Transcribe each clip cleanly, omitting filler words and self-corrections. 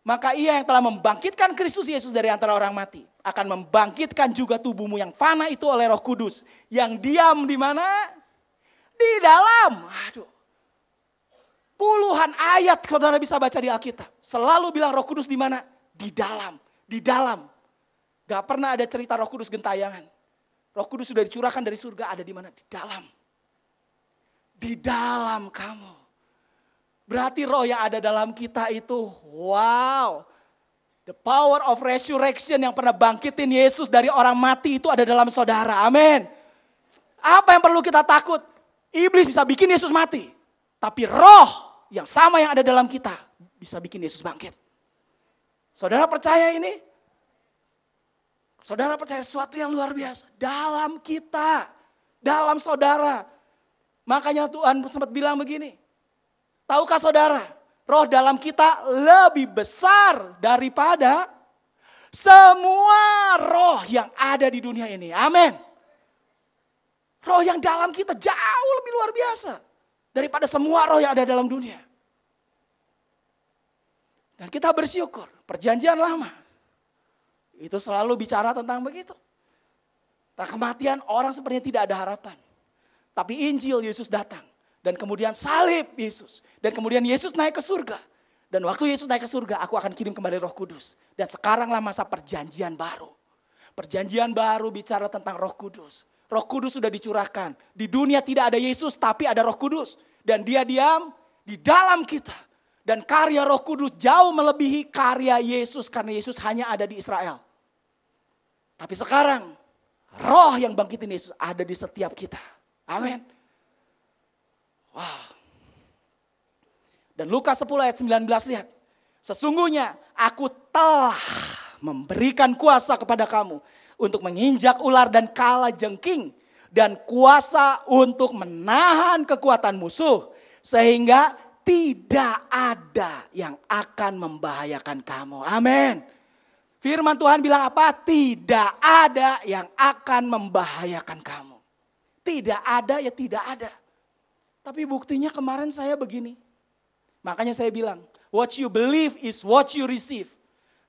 Maka ia yang telah membangkitkan Kristus Yesus dari antara orang mati akan membangkitkan juga tubuhmu yang fana itu oleh Roh Kudus yang diam di mana? Di dalam. Aduh. Puluhan ayat saudara bisa baca di Alkitab. Selalu bilang Roh Kudus di mana? Di dalam. Di dalam. Gak pernah ada cerita Roh Kudus gentayangan. Roh Kudus sudah dicurahkan dari surga, ada di mana? Di dalam. Di dalam kamu. Berarti roh yang ada dalam kita itu, wow. The power of resurrection yang pernah bangkitin Yesus dari orang mati itu ada dalam saudara. Amin. Apa yang perlu kita takut? Iblis bisa bikin Yesus mati. Tapi roh yang sama yang ada dalam kita bisa bikin Yesus bangkit. Saudara percaya ini? Saudara percaya sesuatu yang luar biasa. Dalam kita, dalam saudara. Makanya Tuhan sempat bilang begini. Tahukah saudara, roh dalam kita lebih besar daripada semua roh yang ada di dunia ini. Amin. Roh yang dalam kita jauh lebih luar biasa daripada semua roh yang ada dalam dunia. Dan kita bersyukur, perjanjian lama itu selalu bicara tentang begitu. Tak kematian orang sepertinya tidak ada harapan. Tapi Injil Yesus datang. Dan kemudian salib Yesus. Dan kemudian Yesus naik ke surga. Dan waktu Yesus naik ke surga, aku akan kirim kembali Roh Kudus. Dan sekaranglah masa perjanjian baru. Perjanjian baru bicara tentang Roh Kudus. Roh Kudus sudah dicurahkan. Di dunia tidak ada Yesus, tapi ada Roh Kudus. Dan dia diam di dalam kita. Dan karya Roh Kudus jauh melebihi karya Yesus. Karena Yesus hanya ada di Israel. Tapi sekarang, roh yang bangkitin Yesus ada di setiap kita. Amin. Wow. Dan Lukas 10 ayat 19 lihat. Sesungguhnya aku telah memberikan kuasa kepada kamu untuk menginjak ular dan kalajengking dan kuasa untuk menahan kekuatan musuh sehingga tidak ada yang akan membahayakan kamu. Amin. Firman Tuhan bilang apa? Tidak ada yang akan membahayakan kamu. Tidak ada ya tidak ada. Tapi buktinya kemarin saya begini. Makanya saya bilang, what you believe is what you receive.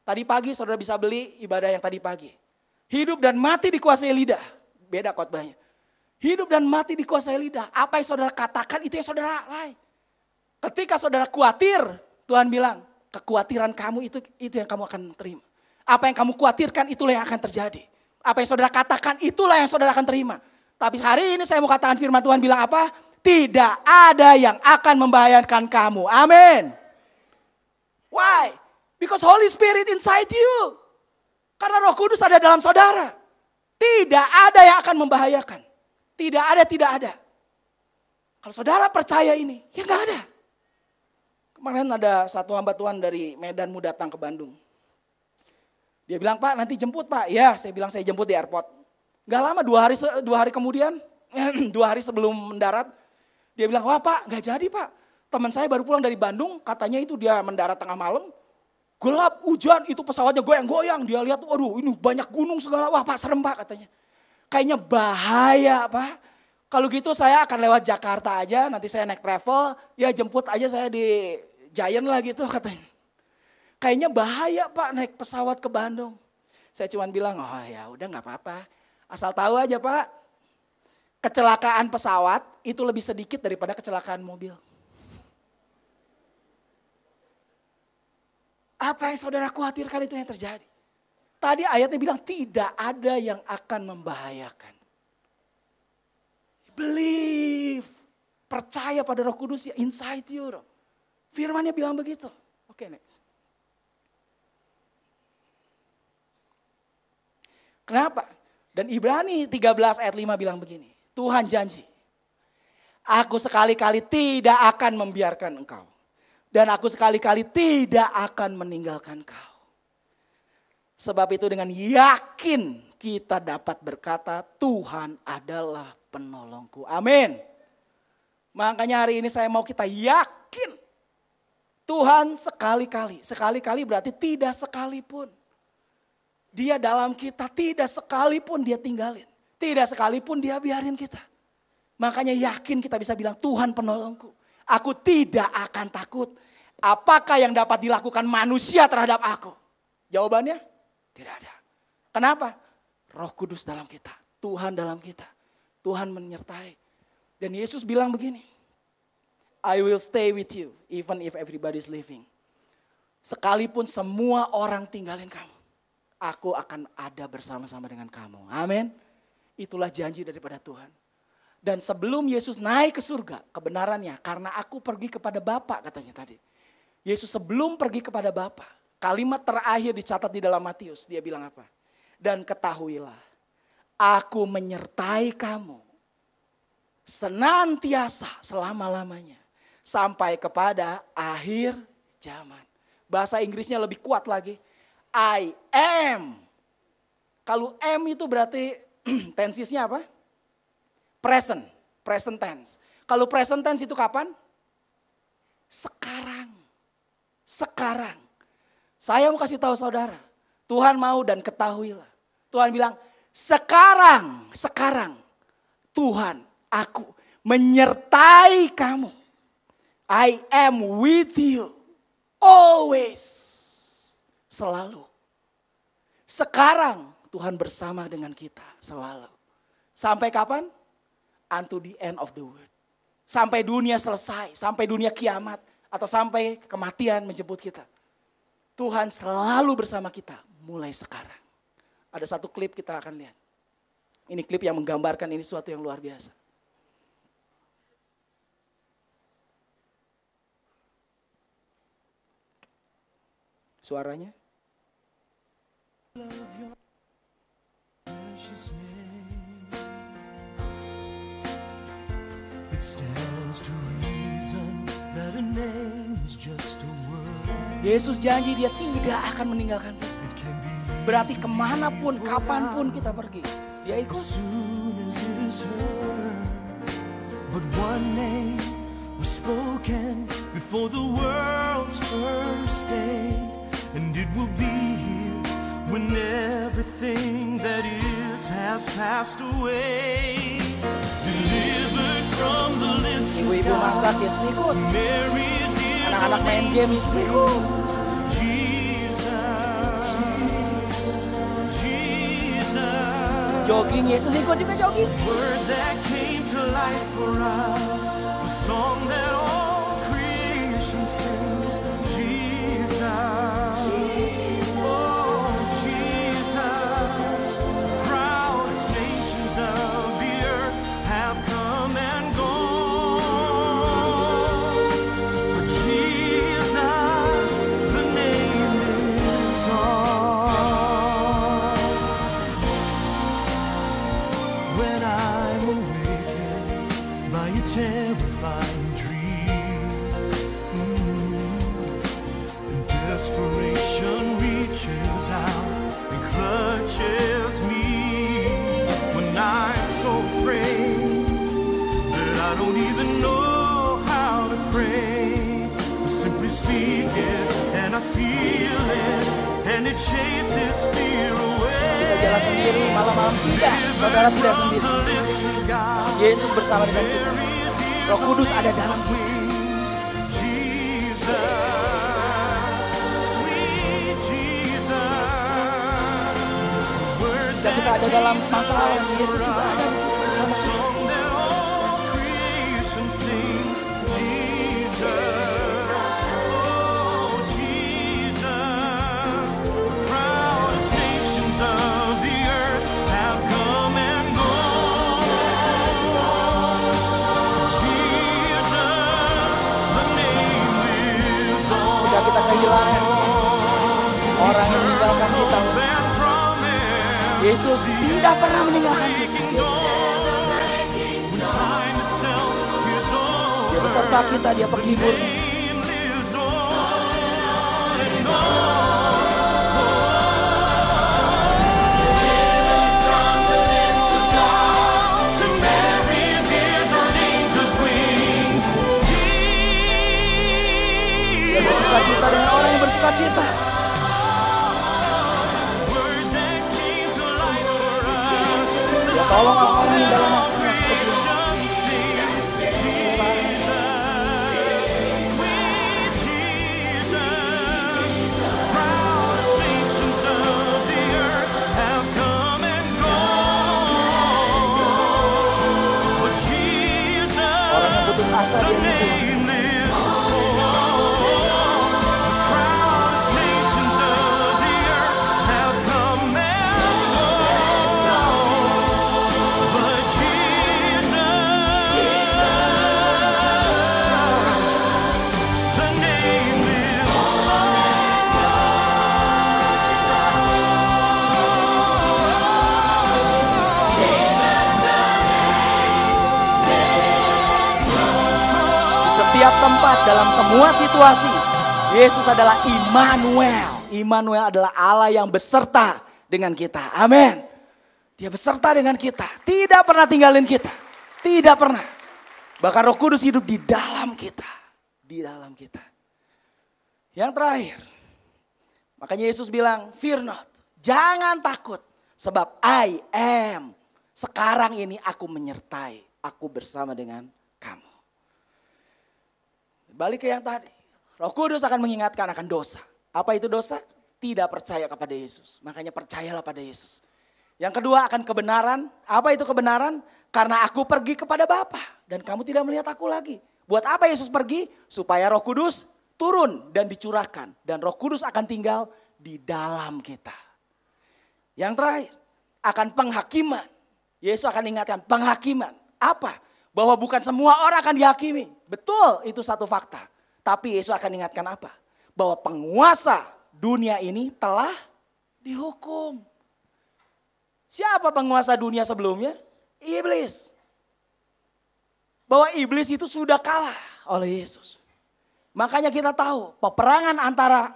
Tadi pagi saudara bisa beli ibadah yang tadi pagi. Hidup dan mati dikuasai lidah. Beda khotbahnya. Hidup dan mati dikuasai lidah. Apa yang saudara katakan itu yang saudara raih. Ketika saudara khawatir, Tuhan bilang, kekhawatiran kamu itu yang kamu akan terima. Apa yang kamu khawatirkan itulah yang akan terjadi. Apa yang saudara katakan itulah yang saudara akan terima. Tapi hari ini saya mau katakan firman Tuhan bilang apa? Tidak ada yang akan membahayakan kamu. Amin. Why? Because Holy Spirit inside you. Karena Roh Kudus ada dalam saudara. Tidak ada yang akan membahayakan. Tidak ada. Kalau saudara percaya ini, ya gak ada. Kemarin ada satu hamba Tuhan dari Medan mau datang ke Bandung. Dia bilang, Pak nanti jemput Pak. Ya, saya bilang saya jemput di airport. Gak lama, 2 hari kemudian, 2 hari sebelum mendarat. Dia bilang, wah Pak gak jadi Pak. Teman saya baru pulang dari Bandung, katanya itu dia mendarat tengah malam. Gelap, hujan, itu pesawatnya goyang-goyang. Dia lihat, waduh ini banyak gunung segala. Wah Pak serem Pak katanya. Kayaknya bahaya Pak. Kalau gitu saya akan lewat Jakarta aja, nanti saya naik travel. Ya jemput aja saya di Giant lah gitu katanya. Kayaknya bahaya Pak naik pesawat ke Bandung. Saya cuma bilang, oh ya udah gak apa-apa. Asal tahu aja Pak. Kecelakaan pesawat itu lebih sedikit daripada kecelakaan mobil. Apa yang saudara khawatirkan itu yang terjadi. Tadi ayatnya bilang tidak ada yang akan membahayakan. Believe. Percaya pada Roh Kudus ya inside you. Firmannya bilang begitu. Oke, next. Kenapa? Dan Ibrani 13 ayat 5 bilang begini. Tuhan janji, aku sekali-kali tidak akan membiarkan engkau. Dan aku sekali-kali tidak akan meninggalkan kau. Sebab itu dengan yakin kita dapat berkata Tuhan adalah penolongku. Amin. Makanya hari ini saya mau kita yakin. Tuhan sekali-kali. Sekali-kali berarti tidak sekalipun. Dia dalam kita, tidak sekalipun dia tinggalin. Tidak sekalipun dia biarin kita. Makanya yakin kita bisa bilang Tuhan penolongku. Aku tidak akan takut. Apakah yang dapat dilakukan manusia terhadap aku? Jawabannya tidak ada. Kenapa? Roh Kudus dalam kita, Tuhan dalam kita. Tuhan menyertai. Dan Yesus bilang begini, I will stay with you even if everybody is leaving. Sekalipun semua orang tinggalin kamu, aku akan ada bersama-sama dengan kamu. Amin. Itulah janji daripada Tuhan. Dan sebelum Yesus naik ke surga, kebenarannya karena aku pergi kepada Bapa katanya tadi. Yesus sebelum pergi kepada Bapa, kalimat terakhir dicatat di dalam Matius, dia bilang apa? Dan ketahuilah, aku menyertai kamu senantiasa selama-lamanya sampai kepada akhir zaman. Bahasa Inggrisnya lebih kuat lagi. I am. Kalau am itu berarti tensisnya apa? Present. Present tense. Kalau present tense itu kapan? Sekarang. Sekarang. Saya mau kasih tahu saudara. Tuhan mau dan ketahuilah. Tuhan bilang, sekarang. Tuhan, aku menyertai kamu. I am with you. Always. Selalu. Sekarang Tuhan bersama dengan kita selalu. Sampai kapan? Unto the end of the world. Sampai dunia selesai, sampai dunia kiamat. Atau sampai kematian menjemput kita. Tuhan selalu bersama kita mulai sekarang. Ada satu klip kita akan lihat. Ini klip yang menggambarkan ini sesuatu yang luar biasa. Suaranya. Yesus janji dia tidak akan meninggalkan kita. Berarti kemanapun, kapanpun kita pergi, dia ikut. But one name was spoken before the world's first day, and it will be here when everything that is has passed away. Delivered from the lips of Ibu-ibu masak, Yesus ikut. Anak-anak main game, Yesus ikut. Jogging, Yesus ikut juga jogging. Word that came to life for us, the song that all creation sings, Jesus. Oh, Jesus. Proudest nations of the earth have come and gone. But Jesus, the name lives on. When I'm awakened by a terrifying dream, and desperation reaches out and clutches me, when I'm so afraid that I don't even know how to pray, I simply speak it and I feel it and it chases fear away. Kita jalan sendiri malam-malam, tidak. Saudara tidak sendiri. Yesus bersama dengan kita. Roh Kudus ada dalam kita. Dan kita ada dalam masalah, Yesus juga ada di situ bersama kita. Kita kehilangan orang yang meninggalkan kita, Yesus tidak pernah meninggalkan kita. Dia beserta kita, dia penghibur. Bersukacita dengan orang yang bersukacita. Ya tolong orang yang dalam masalah kesusahan. saat, dalam semua situasi, Yesus adalah Immanuel. Immanuel adalah Allah yang beserta dengan kita. Amin. Dia beserta dengan kita. Tidak pernah tinggalin kita. Tidak pernah. Bahkan Roh Kudus hidup di dalam kita. Di dalam kita. Yang terakhir. Makanya Yesus bilang, fear not. Jangan takut. Sebab I am. Sekarang ini aku menyertai. Aku bersama dengan kamu. Balik ke yang tadi. Roh Kudus akan mengingatkan akan dosa. Apa itu dosa? Tidak percaya kepada Yesus. Makanya percayalah pada Yesus. Yang kedua akan kebenaran. Apa itu kebenaran? Karena aku pergi kepada Bapa dan kamu tidak melihat aku lagi. Buat apa Yesus pergi? Supaya Roh Kudus turun dan dicurahkan. Dan Roh Kudus akan tinggal di dalam kita. Yang terakhir, akan penghakiman. Yesus akan ingatkan penghakiman. Apa? Bahwa bukan semua orang akan dihakimi. Betul, itu satu fakta. Tapi Yesus akan ingatkan apa? Bahwa penguasa dunia ini telah dihukum. Siapa penguasa dunia sebelumnya? Iblis. Bahwa iblis itu sudah kalah oleh Yesus. Makanya kita tahu peperangan antara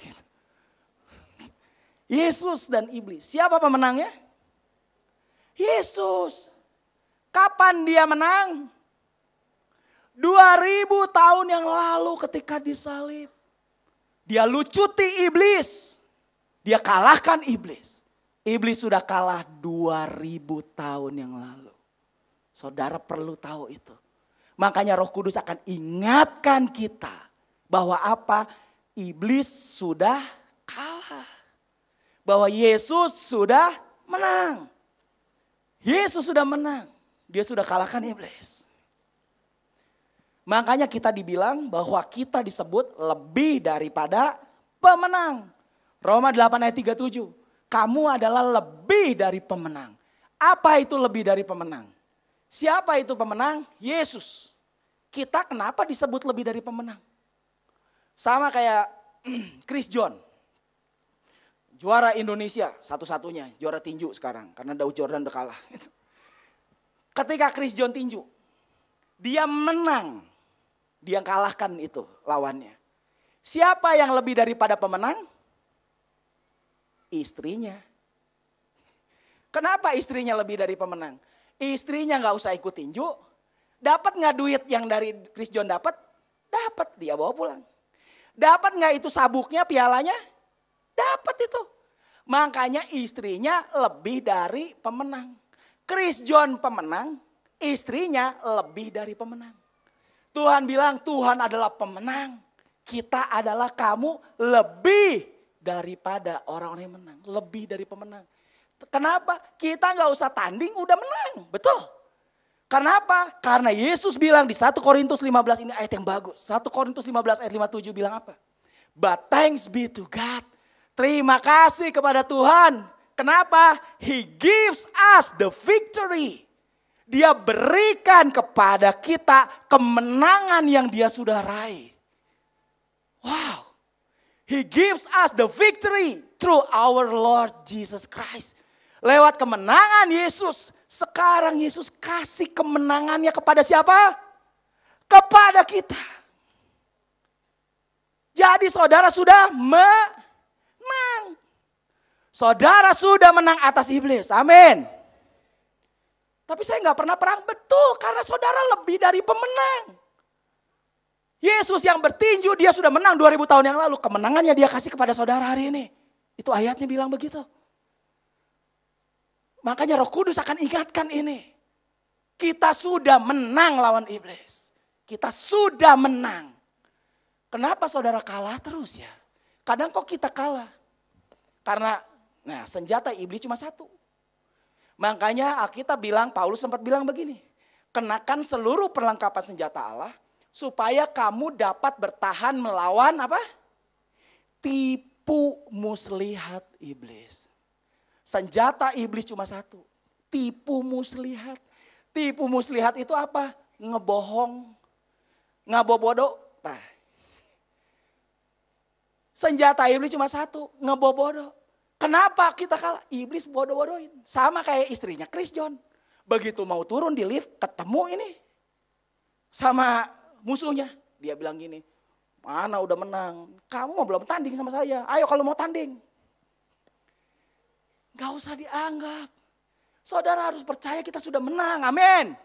gitu. Yesus dan iblis. Siapa pemenangnya? Yesus. Kapan dia menang? 2000 tahun yang lalu ketika disalib. Dia lucuti iblis. Dia kalahkan iblis. Iblis sudah kalah 2000 tahun yang lalu. Saudara perlu tahu itu. Makanya Roh Kudus akan ingatkan kita bahwa apa? Iblis sudah kalah. Bahwa Yesus sudah menang. Yesus sudah menang. Dia sudah kalahkan iblis. Makanya kita dibilang bahwa kita disebut lebih daripada pemenang. Roma 8 ayat 37. Kamu adalah lebih dari pemenang. Apa itu lebih dari pemenang? Siapa itu pemenang? Yesus. Kita kenapa disebut lebih dari pemenang? Sama kayak Chris John. Juara Indonesia satu-satunya. Juara tinju sekarang. Karena Daud Jordan udah kalah. Ketika Chris John tinju. Dia menang. Dia kalahkan itu lawannya. Siapa yang lebih daripada pemenang? Istrinya. Kenapa istrinya lebih dari pemenang? Istrinya gak usah ikut tinju. Dapat gak duit yang dari Chris John dapat? Dapat, dia bawa pulang. Dapat gak itu sabuknya, pialanya? Dapat itu. Makanya istrinya lebih dari pemenang. Chris John pemenang, istrinya lebih dari pemenang. Tuhan bilang Tuhan adalah pemenang. Kita adalah kamu lebih daripada orang-orang yang menang. Lebih dari pemenang. Kenapa? Kita gak usah tanding udah menang. Betul. Kenapa? Karena Yesus bilang di 1 Korintus 15 ini ayat yang bagus. 1 Korintus 15 ayat 57 bilang apa? But thanks be to God. Terima kasih kepada Tuhan. Kenapa? He gives us the victory. Dia berikan kepada kita kemenangan yang dia sudah raih. Wow. He gives us the victory through our Lord Jesus Christ. Lewat kemenangan Yesus. Sekarang Yesus kasih kemenangannya kepada siapa? Kepada kita. Jadi saudara sudah menang. Saudara sudah menang atas iblis. Amin. Tapi saya gak pernah perang. Betul, karena saudara lebih dari pemenang. Yesus yang bertinju dia sudah menang 2000 tahun yang lalu. Kemenangannya dia kasih kepada saudara hari ini. Itu ayatnya bilang begitu. Makanya Roh Kudus akan ingatkan ini. Kita sudah menang lawan iblis. Kita sudah menang. Kenapa saudara kalah terus ya? Kadang kok kita kalah. Karena senjata iblis cuma satu. Makanya Alkitab bilang, Paulus sempat bilang begini. Kenakan seluruh perlengkapan senjata Allah. Supaya kamu dapat bertahan melawan apa? Tipu muslihat iblis. Senjata iblis cuma satu. Tipu muslihat. Tipu muslihat itu apa? Ngebohong. Ngabobodo. Nah. Senjata iblis cuma satu. Ngebobodo. Kenapa kita kalah? Iblis bodoh-bodohin. Sama kayak istrinya Chris John. Begitu mau turun di lift ketemu ini. Sama musuhnya, Dia bilang gini, mana udah menang, kamu mau belum tanding sama saya, ayo kalau mau tanding. Gak usah dianggap. Saudara harus percaya kita sudah menang, amin.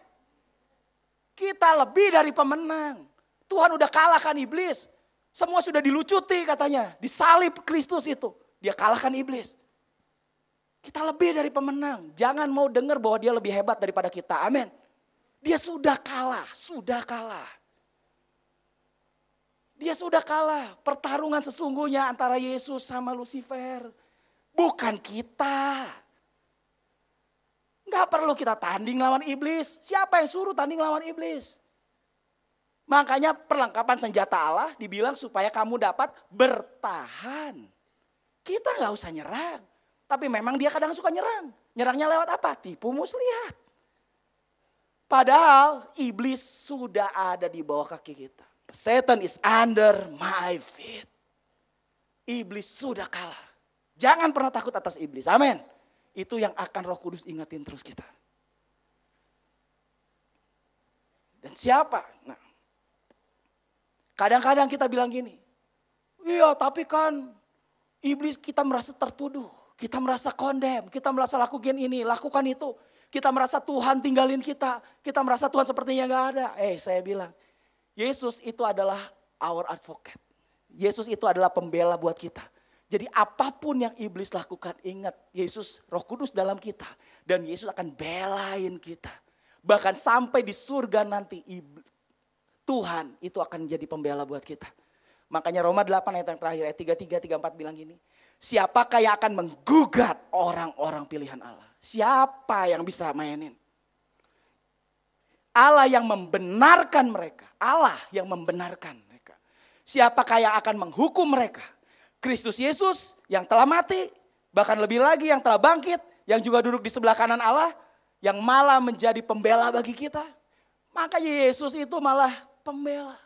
Kita lebih dari pemenang. Tuhan udah kalahkan iblis. Semua sudah dilucuti katanya, disalib Kristus itu. Dia kalahkan iblis. Kita lebih dari pemenang. Jangan mau dengar bahwa dia lebih hebat daripada kita, amin. Dia sudah kalah, sudah kalah. Dia sudah kalah. Pertarungan sesungguhnya antara Yesus sama Lucifer. Bukan kita. Gak perlu kita tanding lawan iblis. Siapa yang suruh tanding lawan iblis? Makanya perlengkapan senjata Allah dibilang supaya kamu dapat bertahan. Kita gak usah nyerang. Tapi memang dia kadang suka nyerang. Nyerangnya lewat apa? Tipu muslihat. Padahal iblis sudah ada di bawah kaki kita. Satan is under my feet. Iblis sudah kalah. Jangan pernah takut atas iblis. Amin. Itu yang akan Roh Kudus ingetin terus kita. Dan siapa? Nah, kadang-kadang kita bilang gini. Iya tapi kan iblis kita merasa tertuduh. Kita merasa condemn. Kita merasa lakukan ini, lakukan itu. Kita merasa Tuhan tinggalin kita. Kita merasa Tuhan sepertinya gak ada. Saya bilang. Yesus itu adalah our advocate. Yesus itu adalah pembela buat kita. Jadi apapun yang iblis lakukan, ingat Yesus Roh Kudus dalam kita. Dan Yesus akan belain kita. Bahkan sampai di surga nanti Tuhan itu akan jadi pembela buat kita. Makanya Roma 8 ayat yang terakhir, ayat 33, 34 bilang gini. Siapakah yang akan menggugat orang-orang pilihan Allah? Siapa yang bisa mainin? Allah yang membenarkan mereka. Allah yang membenarkan mereka. Siapakah yang akan menghukum mereka? Kristus Yesus yang telah mati. Bahkan lebih lagi yang telah bangkit. Yang juga duduk di sebelah kanan Allah. Yang malah menjadi pembela bagi kita. Makanya Yesus itu malah pembela.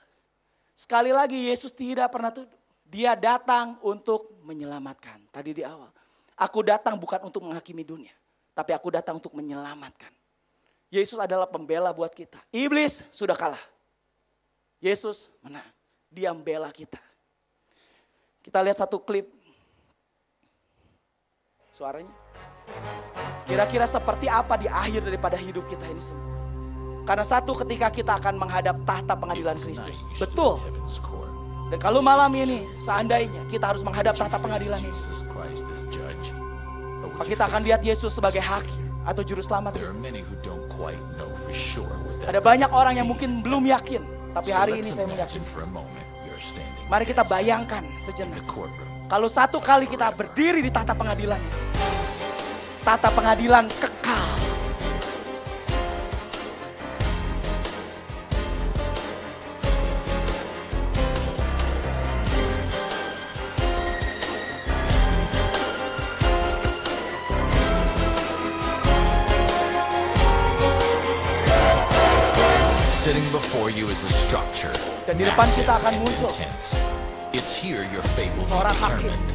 Sekali lagi Yesus tidak pernah tuduh. Dia datang untuk menyelamatkan. Tadi di awal. Aku datang bukan untuk menghakimi dunia. Tapi aku datang untuk menyelamatkan. Yesus adalah pembela buat kita. Iblis sudah kalah. Yesus menang. Dia membela kita. Kita lihat satu klip. Suaranya. Kira-kira seperti apa di akhir daripada hidup kita ini semua. Karena satu ketika kita akan menghadap tahta pengadilan Kristus. Betul. Dan kalau malam ini seandainya kita harus menghadap tahta pengadilan ini. Maka kita akan lihat Yesus sebagai hakim atau juru selamat. Ada banyak orang yang mungkin belum yakin. Tapi hari ini saya meyakini. Mari kita bayangkan sejenak. Kalau satu kali kita berdiri di tahta pengadilan itu. Tahta pengadilan kekal. Sitting before you is a structure. Dan di depan kita akan muncul It's here your fate will be seorang hakim. determined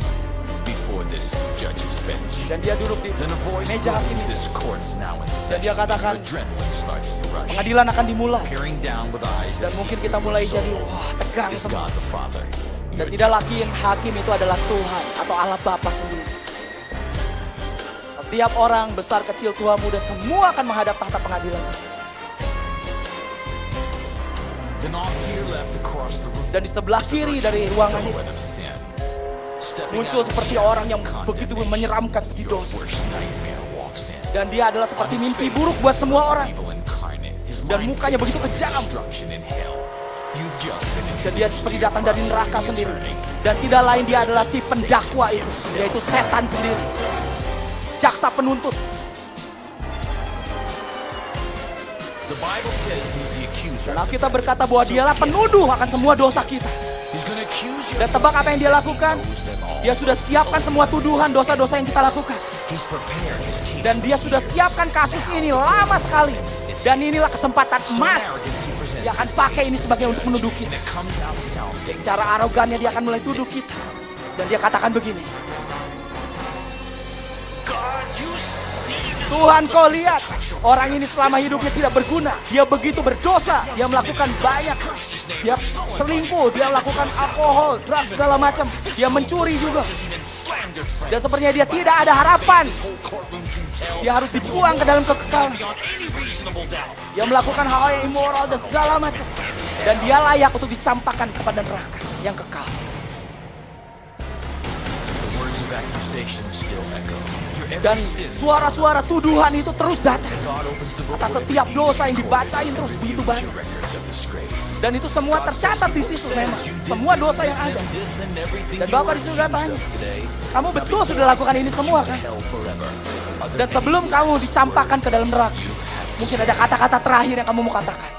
before this judge's bench. Dan dia duduk di Then a voice meja hakim rules itu. this court's now in Dan dia session. katakan, Your adrenaline starts to rush. Pengadilan akan dimulai. Peering down with eyes Dan that mungkin see kita through mulai your jadi soul wah tegang is semua. God the Father. Dan Your tidak lagi yang hakim itu adalah Tuhan atau Allah Bapa sendiri. Setiap orang besar kecil tua muda semua akan menghadap tahta pengadilan. Then off to your left across the room. Dan di sebelah kiri dari ruangan itu Silhouette of sin. Stepping muncul out of seperti the shadow orang yang of begitu condemnation, menyeramkan seperti your dosa. worst nightmare walks in. Dan dia adalah seperti mimpi buruk buat semua orang. Dan mukanya begitu kejam. Dan dia seperti datang dari neraka sendiri. Dan tidak lain dia adalah si pendakwa itu, yaitu setan sendiri. Jaksa penuntut. Dan Alkitab berkata bahwa dialah penuduh akan semua dosa kita. Dan tebak apa yang dia lakukan? Dia sudah siapkan semua tuduhan dosa-dosa yang kita lakukan. Dan dia sudah siapkan kasus ini lama sekali. Dan inilah kesempatan emas. Dia akan pakai ini sebagai untuk menuduh kita. Secara arogannya dia akan mulai tuduh kita. Dan dia katakan begini. Tuhan, kau lihat, orang ini selama hidupnya tidak berguna. Dia begitu berdosa. Dia melakukan banyak Dia selingkuh, dia melakukan alkohol, drugs segala macam. Dia mencuri juga. Dan sepertinya dia tidak ada harapan. Dia harus dibuang ke dalam kekekalan. Dia melakukan hal yang immoral dan segala macam. Dan dia layak untuk dicampakkan kepada neraka yang kekal. Dan suara-suara tuduhan itu terus datang atas setiap dosa yang dibacain terus begitu banyak. Dan itu semua tercatat di situ memang. Semua dosa yang ada. Dan Bapak di situ tanya, kamu betul sudah lakukan ini semua kan? Dan sebelum kamu dicampakkan ke dalam neraka, mungkin ada kata-kata terakhir yang kamu mau katakan.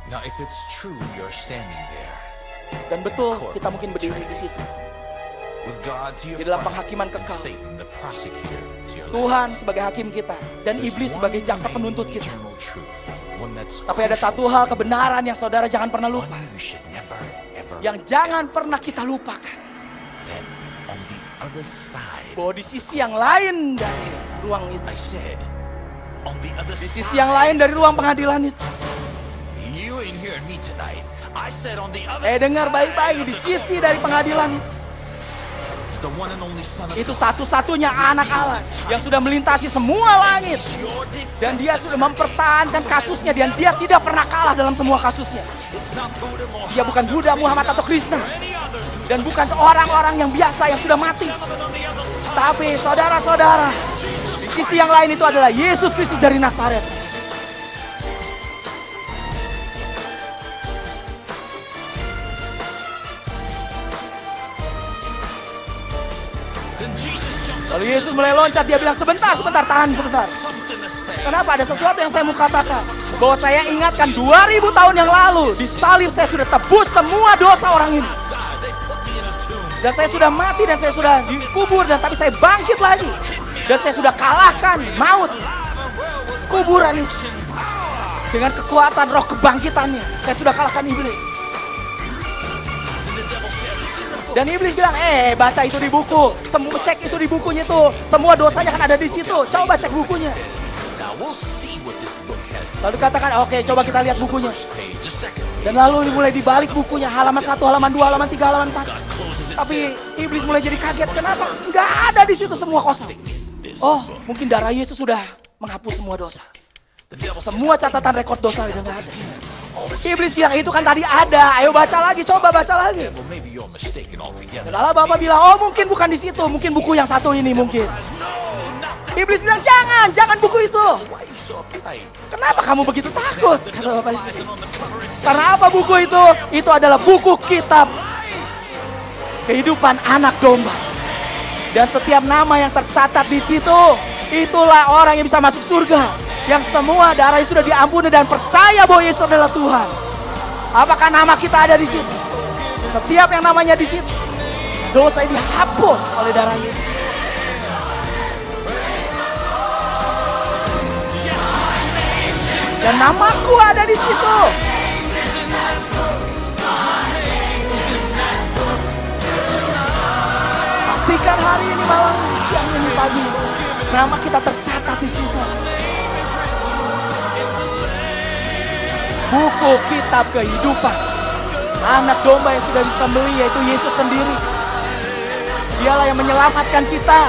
Now if it's true you're standing there. Dan betul kita mungkin berdiri di situ. Di dalam penghakiman kekal. Tuhan sebagai hakim kita dan iblis sebagai jaksa penuntut kita. Tapi ada satu hal kebenaran yang saudara jangan pernah lupa. Yang jangan pernah kita lupakan. Bahwa di sisi yang lain dari ruang itu. Di sisi yang lain dari ruang pengadilan itu. Dengar baik-baik, di sisi dari pengadilan itu. Itu satu-satunya anak Allah yang sudah melintasi semua langit. Dan dia sudah mempertahankan kasusnya dan dia tidak pernah kalah dalam semua kasusnya. Dia bukan Buddha, Muhammad atau Krishna. Dan bukan seorang-orang yang biasa yang sudah mati. Tapi saudara-saudara, di sisi yang lain itu adalah Yesus Kristus dari Nazaret. Lalu Yesus mulai loncat, dia bilang sebentar, tahan sebentar. Kenapa? Ada sesuatu yang saya mau katakan. Bahwa saya ingatkan 2000 tahun yang lalu, di salib saya sudah tebus semua dosa orang ini. Dan saya sudah mati dan saya sudah dikubur, dan tapi saya bangkit lagi. Dan saya sudah kalahkan maut, kuburan itu. Dengan kekuatan roh kebangkitannya, saya sudah kalahkan iblis. Dan iblis bilang, baca itu di buku. Semua cek itu di bukunya itu. Semua dosanya kan ada di situ. Coba cek bukunya. Lalu katakan, oke, coba kita lihat bukunya. Dan lalu mulai dibalik bukunya. Halaman 1, halaman 2, halaman 3, halaman 4. Tapi iblis mulai jadi kaget. Kenapa? Nggak ada di situ, semua kosong. Oh, mungkin darah Yesus sudah menghapus semua dosa. Semua catatan rekod dosa sudah nggak ada. Iblis bilang itu kan tadi ada. Ayo baca lagi, coba baca lagi. Dan Allah Bapa bilang, oh mungkin bukan di situ, mungkin buku yang satu ini mungkin. Iblis bilang jangan buku itu. Kenapa kamu begitu takut? Kata Bapak di situ. Karena apa buku itu? Itu adalah buku kitab kehidupan anak domba. Dan setiap nama yang tercatat di situ, itulah orang yang bisa masuk surga. Yang semua darahnya sudah diampuni dan percaya bahwa Yesus adalah Tuhan. Apakah nama kita ada di situ? Setiap yang namanya di situ, dosa dihapus oleh darah Yesus. Dan namaku ada di situ. Pastikan hari ini, malam ini, siang ini, pagi, nama kita tercatat di situ. Buku kitab kehidupan anak domba yang sudah disembelih, yaitu Yesus sendiri. Dialah yang menyelamatkan kita,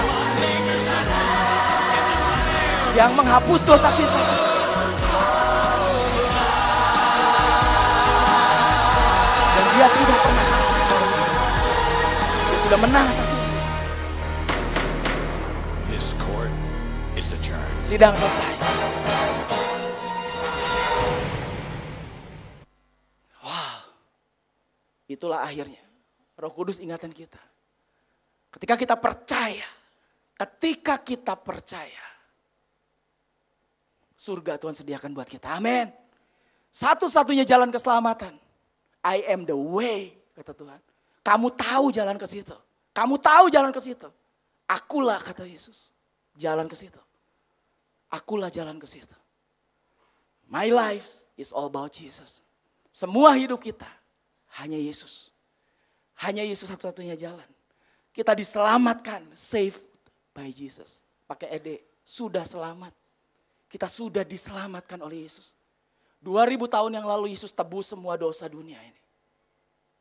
yang menghapus dosa kita. Dan dia tidak pernah kalah. Dia sudah menang atas iblis. Sidang selesai. Itulah akhirnya. Roh Kudus ingatan kita. Ketika kita percaya, surga Tuhan sediakan buat kita. Amin. Satu-satunya jalan keselamatan. I am the way, kata Tuhan. Kamu tahu jalan ke situ. Kamu tahu jalan ke situ. Akulah, kata Yesus, jalan ke situ. Akulah jalan ke situ. My life is all about Jesus. Semua hidup kita hanya Yesus. Hanya Yesus satu-satunya jalan. Kita diselamatkan, saved by Jesus. Pakai sudah selamat. Kita sudah diselamatkan oleh Yesus. 2000 tahun yang lalu Yesus tebus semua dosa dunia ini.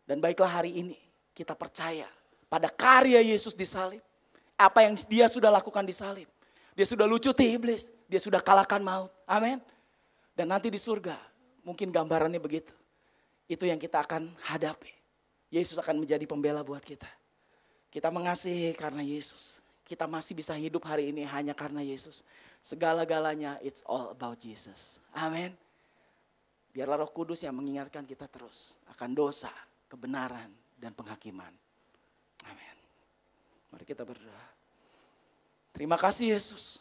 Dan baiklah hari ini kita percaya pada karya Yesus di salib. Apa yang dia sudah lakukan di salib. Dia sudah lucuti iblis. Dia sudah kalahkan maut. Amin. Dan nanti di surga mungkin gambarannya begitu. Itu yang kita akan hadapi. Yesus akan menjadi pembela buat kita. Kita mengasihi karena Yesus. Kita masih bisa hidup hari ini hanya karena Yesus. Segala-galanya it's all about Jesus. Amin. Biarlah Roh Kudus yang mengingatkan kita terus akan dosa, kebenaran, dan penghakiman. Amin. Mari kita berdoa. Terima kasih Yesus.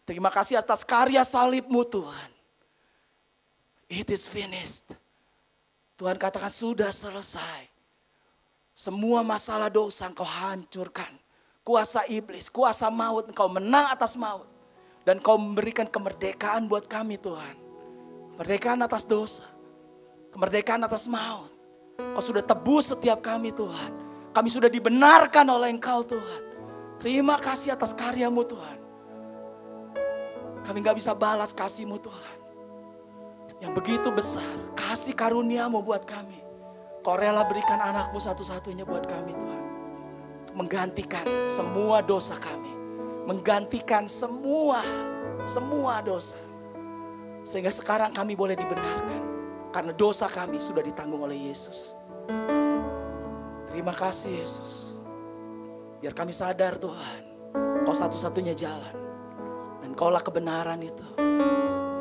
Terima kasih atas karya salib-Mu Tuhan. It is finished. Tuhan katakan sudah selesai. Semua masalah dosa Engkau hancurkan. Kuasa iblis, kuasa maut Engkau menang atas maut. Dan Engkau memberikan kemerdekaan buat kami Tuhan. Kemerdekaan atas dosa. Kemerdekaan atas maut. Kau sudah tebus setiap kami Tuhan. Kami sudah dibenarkan oleh Engkau Tuhan. Terima kasih atas karya-Mu Tuhan. Kami gak bisa balas kasih-Mu Tuhan. Yang begitu besar. Kasih karunia-Mu buat kami. Kau rela berikan anak-Mu satu-satunya buat kami Tuhan. Untuk menggantikan semua dosa kami. Menggantikan semua dosa. Sehingga sekarang kami boleh dibenarkan. Karena dosa kami sudah ditanggung oleh Yesus. Terima kasih Yesus. Biar kami sadar Tuhan. Kau satu-satunya jalan. Dan Kaulah kebenaran itu.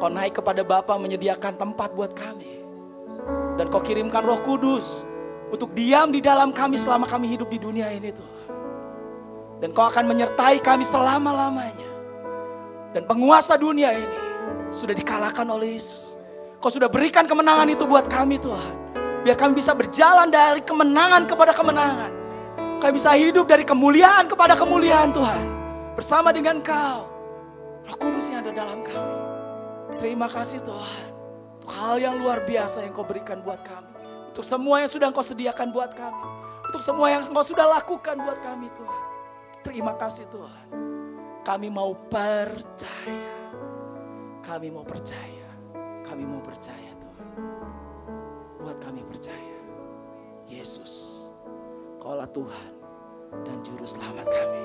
Kau naik kepada Bapa menyediakan tempat buat kami. Dan Kau kirimkan Roh Kudus. Untuk diam di dalam kami selama kami hidup di dunia ini Tuhan. Dan Kau akan menyertai kami selama-lamanya. Dan penguasa dunia ini sudah dikalahkan oleh Yesus. Kau sudah berikan kemenangan itu buat kami Tuhan. Biar kami bisa berjalan dari kemenangan kepada kemenangan. Kami bisa hidup dari kemuliaan kepada kemuliaan Tuhan. Bersama dengan Kau. Roh Kudus yang ada dalam kami. Terima kasih Tuhan. Untuk hal yang luar biasa yang Kau berikan buat kami. Untuk semua yang sudah Kau sediakan buat kami. Untuk semua yang Kau sudah lakukan buat kami Tuhan. Terima kasih Tuhan. Kami mau percaya. Kami mau percaya. Kami mau percaya Tuhan. Buat kami percaya. Yesus, Kaulah Tuhan dan Juru Selamat kami.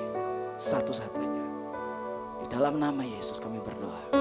Satu-satunya. Di dalam nama Yesus kami berdoa.